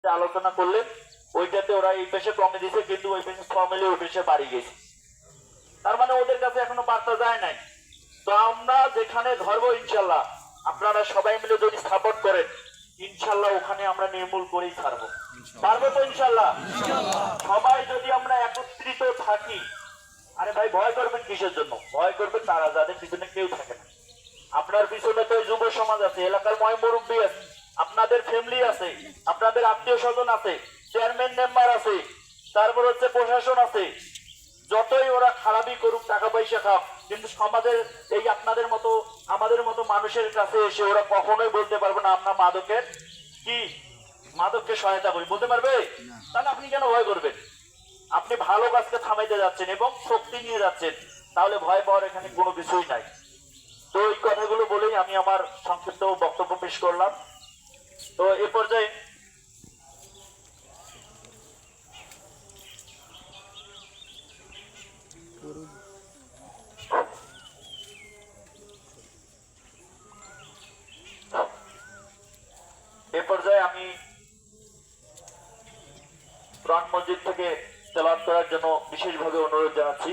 আলোচনা করলে ওইটাতে ওরা এই পেশে কমে দিছে, কিন্তু ওই পেশে ফর্মেলি ওই পেশে বাড়ি গেছে। তার মানে ওদের কাছে এখনো বার্তা যায় নাই। তো আমরা যেখানে ধরবো ইনশাল্লাহ আপনারা সবাই মিলে যদি সাপোর্ট করেন, ইনশাল্লাহ ওখানে আমরা নির্মূল করেই ছাড়বো। পারবো তো ইনশাল্লাহ? সবাই যদি আমরা একত্রিত থাকি। আরে ভাই, ভয় করবেন কিসের জন্য? ভয় করবেন তারা যাদের পিছনে কেউ থাকে না। আপনার পিছনে তো যুব সমাজ আছে, এলাকার ময় মুরব্বী আছে, আপনাদের ফ্যামিলি আছে, আপনাদের আত্মীয় স্বজন আছে, চেয়ারম্যান মেম্বার আছে, তারপর হচ্ছে প্রশাসন আছে। যতই ওরা খারাপই করুক, টাকা পয়সা খাক, কিন্তু সমাজের এই আপনাদের মতো আমাদের মতো মানুষের কাছে এসে ওরা কখনোই বলতে পারবে না আমরা মাদককে সহায়তা করি। বলতে পারবে? তাহলে আপনি কেন ভয় করবেন? আপনি ভালো কাজকে থামাইতে যাচ্ছেন এবং শক্তি নিয়ে যাচ্ছেন, তাহলে ভয় পাওয়ার এখানে কোনো কিছুই নাই। তো এই কথাগুলো বলেই আমি আমার সংক্ষিপ্ত বক্তব্য পেশ করলাম। তো এ পর্যায়ে আমি প্রাণ মসজিদ থেকে তেলাওয়াত করার জন্য বিশেষভাবে অনুরোধ জানাচ্ছি।